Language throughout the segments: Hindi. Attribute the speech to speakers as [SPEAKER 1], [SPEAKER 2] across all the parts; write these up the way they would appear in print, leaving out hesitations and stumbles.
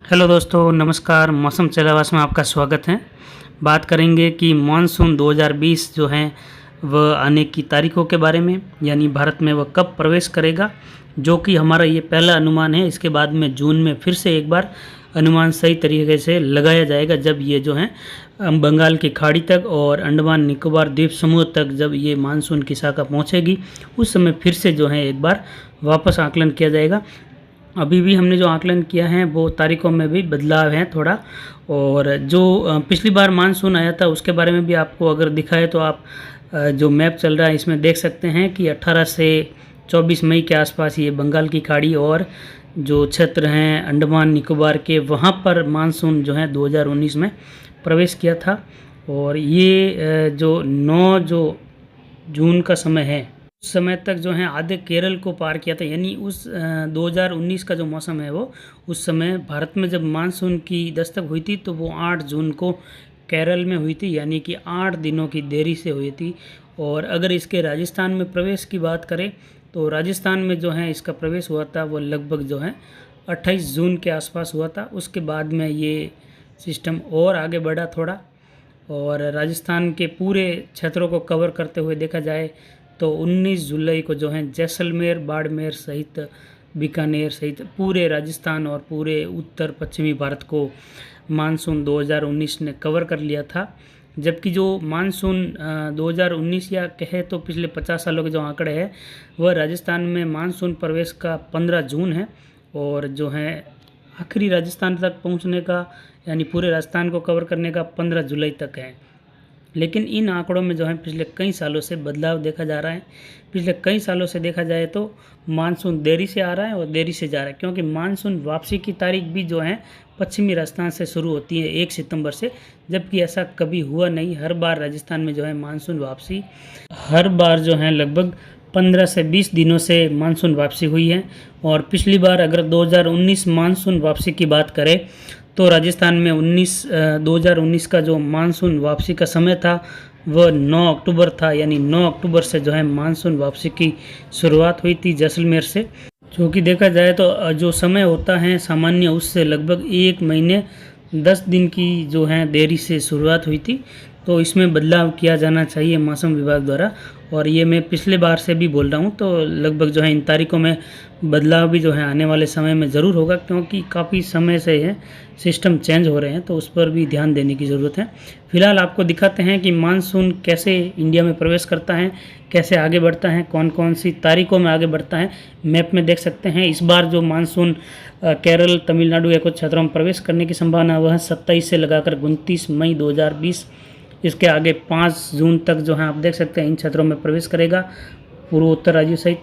[SPEAKER 1] हेलो दोस्तों, नमस्कार। मौसम चलावास में आपका स्वागत है। बात करेंगे कि मानसून 2020 जो है वह आने की तारीखों के बारे में, यानी भारत में वह कब प्रवेश करेगा, जो कि हमारा ये पहला अनुमान है। इसके बाद में जून में फिर से एक बार अनुमान सही तरीके से लगाया जाएगा, जब ये जो है बंगाल की खाड़ी तक और अंडमान निकोबार द्वीप समूह तक जब ये मानसून की शाखा पहुँचेगी, उस समय फिर से जो है एक बार वापस आकलन किया जाएगा। अभी भी हमने जो आकलन किया है वो तारीखों में भी बदलाव है थोड़ा। और जो पिछली बार मानसून आया था उसके बारे में भी आपको अगर दिखाए तो आप जो मैप चल रहा है इसमें देख सकते हैं कि 18 से 24 मई के आसपास ये बंगाल की खाड़ी और जो क्षेत्र हैं अंडमान निकोबार के, वहाँ पर मानसून जो है 2019 में प्रवेश किया था। और ये जो 9 जून का समय है, उस समय तक जो है आधे केरल को पार किया था। यानी उस 2019 का जो मौसम है वो उस समय भारत में जब मानसून की दस्तक हुई थी तो वो 8 जून को केरल में हुई थी, यानी कि 8 दिनों की देरी से हुई थी। और अगर इसके राजस्थान में प्रवेश की बात करें तो राजस्थान में जो है इसका प्रवेश हुआ था वो लगभग जो है 28 जून के आसपास हुआ था। उसके बाद में ये सिस्टम और आगे बढ़ा थोड़ा, और राजस्थान के पूरे क्षेत्रों को कवर करते हुए देखा जाए तो 19 जुलाई को जो है जैसलमेर, बाड़मेर सहित बीकानेर सहित पूरे राजस्थान और पूरे उत्तर पश्चिमी भारत को मानसून 2019 ने कवर कर लिया था। जबकि जो मानसून 2019 या कहे तो पिछले 50 सालों के जो आंकड़े हैं वह राजस्थान में मानसून प्रवेश का 15 जून है, और जो है आखिरी राजस्थान तक पहुंचने का यानी पूरे राजस्थान को कवर करने का 15 जुलाई तक है। लेकिन इन आंकड़ों में जो है पिछले कई सालों से बदलाव देखा जा रहा है। पिछले कई सालों से देखा जाए तो मानसून देरी से आ रहा है और देरी से जा रहा है, क्योंकि मानसून वापसी की तारीख भी जो है पश्चिमी राजस्थान से शुरू होती है 1 सितंबर से, जबकि ऐसा कभी हुआ नहीं। हर बार राजस्थान में जो है मानसून वापसी हर बार जो है लगभग 15 से 20 दिनों से मानसून वापसी हुई है। और पिछली बार अगर 2019 मानसून वापसी की बात करें तो राजस्थान में 2019 का जो मानसून वापसी का समय था वह 9 अक्टूबर था, यानी 9 अक्टूबर से जो है मानसून वापसी की शुरुआत हुई थी जैसलमेर से। जो कि देखा जाए तो जो समय होता है सामान्य उससे लगभग 1 महीने 10 दिन की जो है देरी से शुरुआत हुई थी। तो इसमें बदलाव किया जाना चाहिए मौसम विभाग द्वारा, और ये मैं पिछले बार से भी बोल रहा हूँ। तो लगभग जो है इन तारीखों में बदलाव भी जो है आने वाले समय में ज़रूर होगा, क्योंकि काफ़ी समय से है सिस्टम चेंज हो रहे हैं, तो उस पर भी ध्यान देने की ज़रूरत है। फिलहाल आपको दिखाते हैं कि मानसून कैसे इंडिया में प्रवेश करता है, कैसे आगे बढ़ता है, कौन कौन सी तारीखों में आगे बढ़ता है। मैप में देख सकते हैं इस बार जो मानसून केरल, तमिलनाडु या कुछ क्षेत्रों में प्रवेश करने की संभावना वह 27 से लगाकर 29 मई 2020। इसके आगे 5 जून तक जो है आप देख सकते हैं इन क्षेत्रों में प्रवेश करेगा, पूर्वोत्तर राज्यों सहित।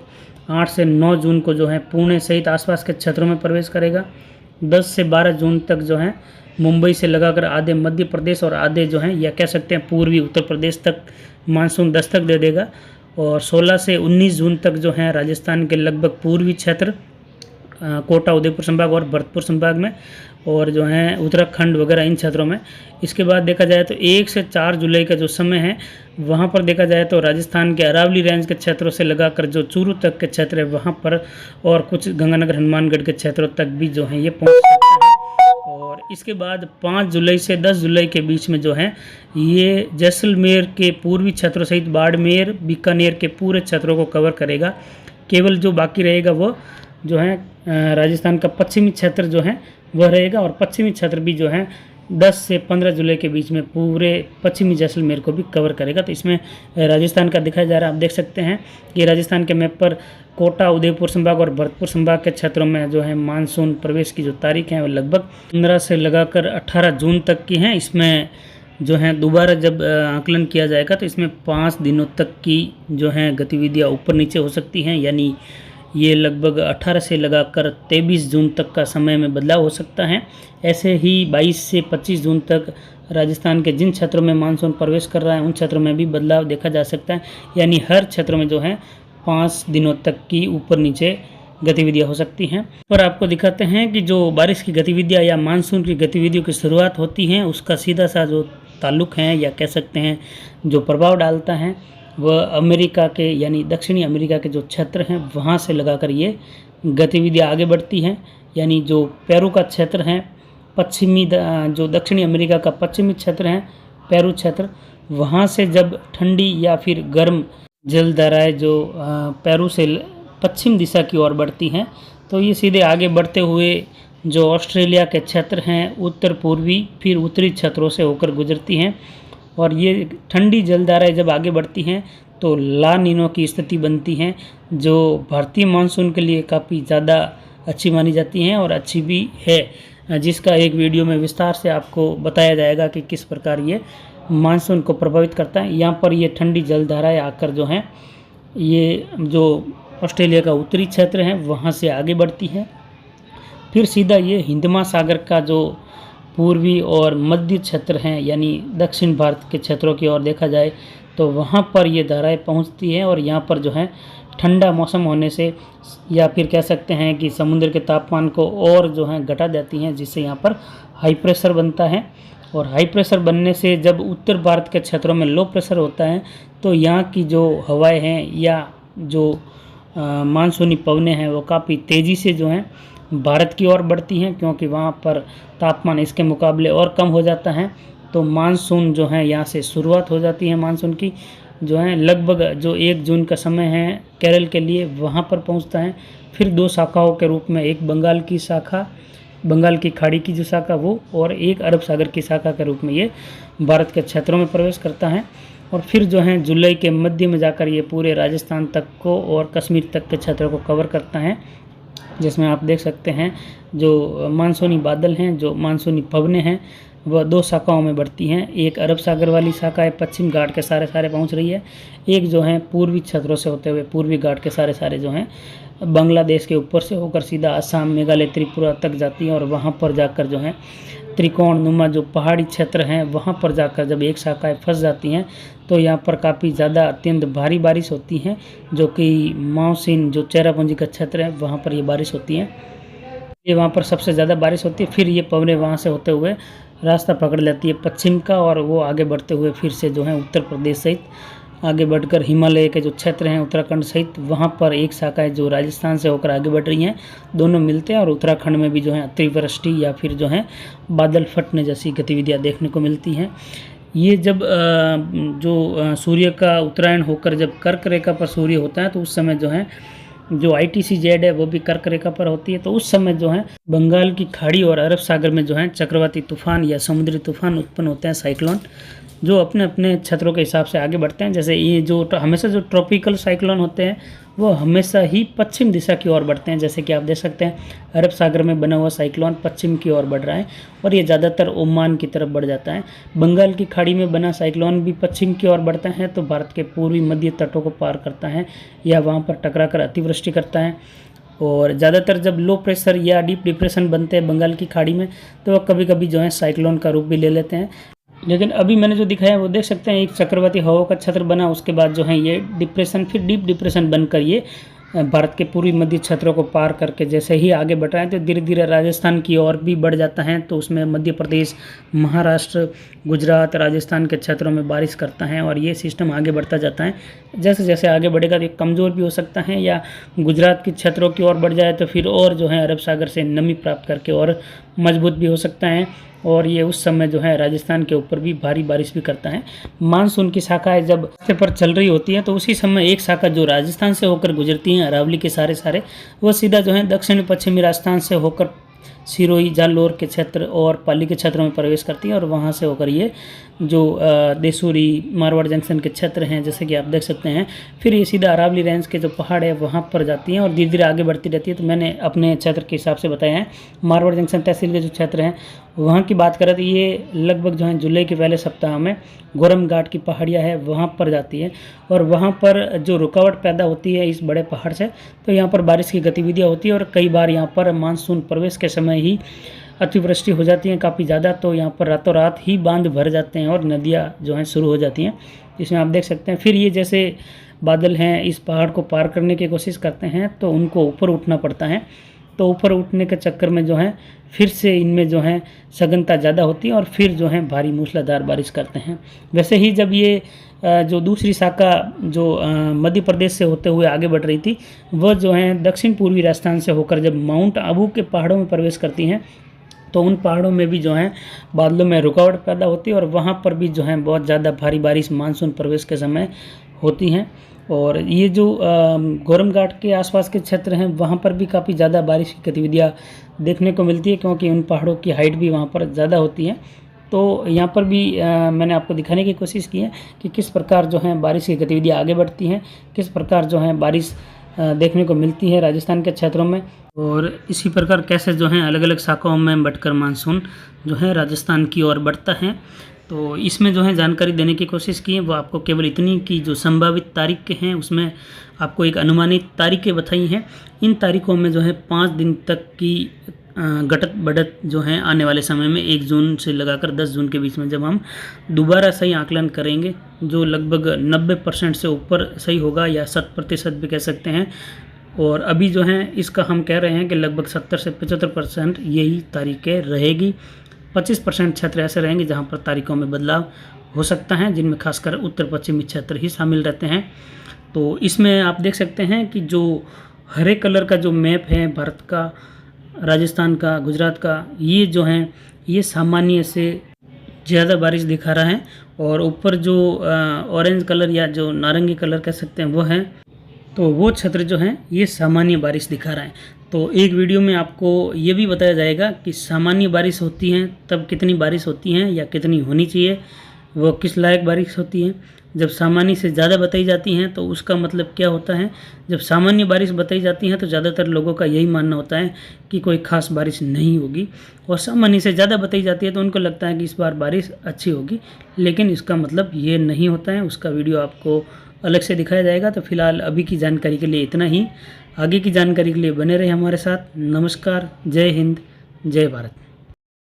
[SPEAKER 1] 8 से 9 जून को जो है पुणे सहित आसपास के क्षेत्रों में प्रवेश करेगा। 10 से 12 जून तक जो है मुंबई से लगाकर आधे मध्य प्रदेश और आधे जो है या कह सकते हैं पूर्वी उत्तर प्रदेश तक मानसून दस्तक दे देगा। और 16 से 19 जून तक जो है राजस्थान के लगभग पूर्वी क्षेत्र, कोटा, उदयपुर संभाग और भरतपुर संभाग में, और जो है उत्तराखंड वगैरह इन क्षेत्रों में। इसके बाद देखा जाए तो 1 से 4 जुलाई का जो समय है वहाँ पर देखा जाए तो राजस्थान के अरावली रेंज के क्षेत्रों से लगाकर जो चूरू तक के क्षेत्र है वहाँ पर, और कुछ गंगानगर, हनुमानगढ़ के क्षेत्रों तक भी जो है ये पहुँच सकते हैं। और इसके बाद 5 जुलाई से 10 जुलाई के बीच में जो है ये जैसलमेर के पूर्वी क्षेत्रों सहित बाड़मेर, बीकानेर के पूरे क्षेत्रों को कवर करेगा। केवल जो बाकी रहेगा वो जो है राजस्थान का पश्चिमी क्षेत्र जो है वह रहेगा, और पश्चिमी क्षेत्र भी जो है 10 से 15 जुलाई के बीच में पूरे पश्चिमी जैसलमेर को भी कवर करेगा। तो इसमें राजस्थान का दिखाया जा रहा है, आप देख सकते हैं कि राजस्थान के मैप पर कोटा, उदयपुर संभाग और भरतपुर संभाग के क्षेत्रों में जो है मानसून प्रवेश की जो तारीख है वो लगभग 15 से लगाकर 18 जून तक की हैं। इसमें जो है दोबारा जब आकलन किया जाएगा तो इसमें 5 दिनों तक की जो है गतिविधियाँ ऊपर नीचे हो सकती हैं, यानी ये लगभग 18 से लगाकर 23 जून तक का समय में बदलाव हो सकता है। ऐसे ही 22 से 25 जून तक राजस्थान के जिन क्षेत्रों में मानसून प्रवेश कर रहा है उन क्षेत्रों में भी बदलाव देखा जा सकता है, यानी हर क्षेत्र में जो है 5 दिनों तक की ऊपर नीचे गतिविधियां हो सकती हैं। और आपको दिखाते हैं कि जो बारिश की गतिविधियां या मानसून की गतिविधियों की शुरुआत होती हैं उसका सीधा सा जो ताल्लुक़ है या कह सकते हैं जो प्रभाव डालता है वह अमेरिका के यानी दक्षिणी अमेरिका के जो क्षेत्र हैं वहाँ से लगाकर ये गतिविधियाँ आगे बढ़ती हैं। यानी जो पेरू का क्षेत्र है जो दक्षिणी अमेरिका का पश्चिमी क्षेत्र है, पेरू क्षेत्र, वहाँ से जब ठंडी या फिर गर्म जलधाराएं जो पेरू से पश्चिम दिशा की ओर बढ़ती हैं, तो ये सीधे आगे बढ़ते हुए जो ऑस्ट्रेलिया के क्षेत्र हैं, उत्तर पूर्वी फिर उत्तरी क्षेत्रों से होकर गुजरती हैं। और ये ठंडी जलधाराएं जब आगे बढ़ती हैं तो ला नीनो की स्थिति बनती हैं, जो भारतीय मानसून के लिए काफ़ी ज़्यादा अच्छी मानी जाती हैं और अच्छी भी है, जिसका एक वीडियो में विस्तार से आपको बताया जाएगा कि किस प्रकार ये मानसून को प्रभावित करता है। यहाँ पर ये ठंडी जलधाराएं आकर जो हैं, ये जो ऑस्ट्रेलिया का उत्तरी क्षेत्र है वहाँ से आगे बढ़ती है, फिर सीधा ये हिंद महासागर का जो पूर्वी और मध्य क्षेत्र हैं, यानी दक्षिण भारत के क्षेत्रों की ओर देखा जाए तो वहाँ पर ये धाराएं पहुँचती हैं। और यहाँ पर जो है ठंडा मौसम होने से, या फिर कह सकते हैं कि समुद्र के तापमान को और जो है घटा देती हैं, जिससे यहाँ पर हाई प्रेशर बनता है। और हाई प्रेशर बनने से जब उत्तर भारत के क्षेत्रों में लो प्रेशर होता है तो यहाँ की जो हवाएं हैं या जो मानसूनी पवनें हैं वो काफ़ी तेज़ी से जो हैं भारत की ओर बढ़ती हैं, क्योंकि वहाँ पर तापमान इसके मुकाबले और कम हो जाता है। तो मानसून जो है यहाँ से शुरुआत हो जाती है मानसून की, जो है लगभग जो 1 जून का समय है केरल के लिए, वहाँ पर पहुँचता है। फिर 2 शाखाओं के रूप में, एक बंगाल की शाखा, बंगाल की खाड़ी की जो शाखा वो, और एक अरब सागर की शाखा के रूप में ये भारत के क्षेत्रों में प्रवेश करता है। और फिर जो है जुलाई के मध्य में जाकर ये पूरे राजस्थान तक को और कश्मीर तक के क्षेत्रों को कवर करता है, जिसमें आप देख सकते हैं जो मानसूनी बादल हैं, जो मानसूनी पवनें हैं, वह 2 शाखाओं में बढ़ती हैं। एक अरब सागर वाली शाखा है, पश्चिम घाट के सारे पहुंच रही है। एक जो है पूर्वी क्षेत्रों से होते हुए पूर्वी घाट के सारे जो हैं बांग्लादेश के ऊपर से होकर सीधा असम, मेघालय, त्रिपुरा तक जाती हैं। और वहाँ पर जाकर जो है त्रिकोण नुमा जो पहाड़ी क्षेत्र हैं वहाँ पर जाकर जब एक शाखाएँ फंस जाती हैं तो यहाँ पर काफ़ी ज़्यादा अत्यंत भारी बारिश होती है, जो कि माउसिन जो चेरापूंजी का क्षेत्र है वहाँ पर ये बारिश होती है। ये वहाँ पर सबसे ज़्यादा बारिश होती है। फिर ये पवनें वहाँ से होते हुए रास्ता पकड़ लेती है पश्चिम का, और वो आगे बढ़ते हुए फिर से जो है उत्तर प्रदेश सहित आगे बढ़कर हिमालय के जो क्षेत्र हैं उत्तराखंड सहित, वहाँ पर एक शाखाएँ जो राजस्थान से होकर आगे बढ़ रही हैं, दोनों मिलते हैं। और उत्तराखंड में भी जो है अतिवृष्टि या फिर जो है बादल फटने जैसी गतिविधियाँ देखने को मिलती हैं। ये जब जो सूर्य का उत्तरायण होकर जब कर्क रेखा पर सूर्य होता है तो उस समय जो है जो ITCZ है वो भी कर्क रेखा पर होती है। तो उस समय जो है बंगाल की खाड़ी और अरब सागर में जो है चक्रवाती तूफान या समुद्री तूफान उत्पन्न होते हैं, साइक्लोन, जो अपने अपने क्षेत्रों के हिसाब से आगे बढ़ते हैं। जैसे ये जो हमेशा जो ट्रॉपिकल साइक्लोन होते हैं वो हमेशा ही पश्चिम दिशा की ओर बढ़ते हैं। जैसे कि आप देख सकते हैं अरब सागर में बना हुआ साइक्लोन पश्चिम की ओर बढ़ रहा है और ये ज़्यादातर ओमान की तरफ बढ़ जाता है। बंगाल की खाड़ी में बना साइक्लोन भी पश्चिम की ओर बढ़ता है तो भारत के पूर्वी मध्य तटों को पार करता है या वहाँ पर टकरा कर अतिवृष्टि करता है। और ज़्यादातर जब लो प्रेशर या डीप डिप्रेशन बनते हैं बंगाल की खाड़ी में तो वह कभी कभी जो है साइक्लोन का रूप भी ले लेते हैं। लेकिन अभी मैंने जो दिखाया वो देख सकते हैं एक चक्रवाती हवा का छत्र बना, उसके बाद जो है ये डिप्रेशन, फिर डीप डिप्रेशन बनकर ये भारत के पूर्वी मध्य क्षेत्रों को पार करके जैसे ही आगे बढ़ रहा है तो धीरे धीरे राजस्थान की ओर भी बढ़ जाता है। तो उसमें मध्य प्रदेश, महाराष्ट्र, गुजरात, राजस्थान के क्षेत्रों में बारिश करता है और ये सिस्टम आगे बढ़ता जाता है। जैसे जैसे आगे बढ़ेगा तो ये कमज़ोर भी हो सकता है या गुजरात के क्षेत्रों की ओर बढ़ जाए तो फिर और जो है अरब सागर से नमी प्राप्त करके और मजबूत भी हो सकता है और ये उस समय जो है राजस्थान के ऊपर भी भारी बारिश भी करता है। मानसून की शाखाएं जब रास्ते पर चल रही होती हैं तो उसी समय एक शाखा जो राजस्थान से होकर गुजरती हैं, अरावली के सारे वो सीधा जो है दक्षिण पश्चिमी राजस्थान से होकर सिरोही, जालौर के क्षेत्र और पाली के क्षेत्रों में प्रवेश करती है और वहाँ से होकर ये जो देसूरी, मारवाड़ जंक्शन के क्षेत्र हैं जैसे कि आप देख सकते हैं, फिर ये सीधा अरावली रेंज के जो पहाड़ है वहाँ पर जाती हैं और धीरे धीरे आगे बढ़ती रहती है। तो मैंने अपने क्षेत्र के हिसाब से बताया है। मारवाड़ जंक्शन तहसील के जो क्षेत्र हैं वहाँ की बात करें तो ये लगभग जो है जुलाई के पहले सप्ताह में गोरम घाट की पहाड़ियाँ है वहाँ पर जाती है और वहाँ पर जो रुकावट पैदा होती है इस बड़े पहाड़ से तो यहाँ पर बारिश की गतिविधियाँ होती है और कई बार यहाँ पर मानसून प्रवेश के समय ही अतिवृष्टि हो जाती है काफ़ी ज़्यादा। तो यहाँ पर रातों रात ही बांध भर जाते हैं और नदियाँ जो हैं शुरू हो जाती हैं, इसमें आप देख सकते हैं। फिर ये जैसे बादल हैं इस पहाड़ को पार करने की कोशिश करते हैं तो उनको ऊपर उठना पड़ता है, तो ऊपर उठने के चक्कर में जो है फिर से इनमें जो है सघनता ज़्यादा होती है और फिर जो है भारी मूसलाधार बारिश करते हैं। वैसे ही जब ये जो दूसरी शाखा जो मध्य प्रदेश से होते हुए आगे बढ़ रही थी वह जो है दक्षिण पूर्वी राजस्थान से होकर जब माउंट आबू के पहाड़ों में प्रवेश करती हैं तो उन पहाड़ों में भी जो है बादलों में रुकावट पैदा होती है और वहाँ पर भी जो है बहुत ज़्यादा भारी बारिश मानसून प्रवेश के समय होती हैं। और ये जो गोरम घाट के आसपास के क्षेत्र हैं वहाँ पर भी काफ़ी ज़्यादा बारिश की गतिविधियाँ देखने को मिलती है, क्योंकि उन पहाड़ों की हाइट भी वहाँ पर ज़्यादा होती है। तो यहाँ पर भी मैंने आपको दिखाने की कोशिश की है कि किस प्रकार जो है बारिश की गतिविधियाँ आगे बढ़ती हैं, किस प्रकार जो है बारिश देखने को मिलती है राजस्थान के क्षेत्रों में, और इसी प्रकार कैसे जो है अलग अलग शाखाओं में बढ़कर मानसून जो है राजस्थान की ओर बढ़ता है। तो इसमें जो है जानकारी देने की कोशिश की है वो आपको केवल इतनी कि जो संभावित तारीखें हैं उसमें आपको एक अनुमानित तारीखें बताई हैं। इन तारीखों में जो है 5 दिन तक की घटत बढ़त जो है आने वाले समय में 1 जून से लगाकर 10 जून के बीच में जब हम दोबारा सही आकलन करेंगे, जो लगभग 90% से ऊपर सही होगा या 100% भी कह सकते हैं। और अभी जो है इसका हम कह रहे हैं कि लगभग 70 से 75% यही तारीखें रहेगी। 25% क्षेत्र ऐसे रहेंगे जहां पर तारीखों में बदलाव हो सकता है, जिनमें खासकर उत्तर पश्चिमी क्षेत्र ही शामिल रहते हैं। तो इसमें आप देख सकते हैं कि जो हरे कलर का जो मैप है भारत का, राजस्थान का, गुजरात का, ये जो है ये सामान्य से ज़्यादा बारिश दिखा रहा है। और ऊपर जो ऑरेंज कलर या जो नारंगी कलर कह सकते हैं वो है, तो वो क्षेत्र जो है ये सामान्य बारिश दिखा रहा है। तो एक वीडियो में आपको ये भी बताया जाएगा कि सामान्य बारिश होती है तब कितनी बारिश होती है या कितनी होनी चाहिए, वो किस लायक बारिश होती है। जब सामान्य से ज़्यादा बताई जाती हैं तो उसका मतलब क्या होता है, जब सामान्य बारिश बताई जाती है तो ज़्यादातर लोगों का यही मानना होता है कि कोई ख़ास बारिश नहीं होगी, और सामान्य से ज़्यादा बताई जाती है तो उनको लगता है कि इस बार बारिश अच्छी होगी, लेकिन इसका मतलब ये नहीं होता है। उसका वीडियो आपको अलग से दिखाया जाएगा। तो फिलहाल अभी की जानकारी के लिए इतना ही। आगे की जानकारी के लिए बने रहे हमारे साथ। नमस्कार, जय हिंद, जय भारत।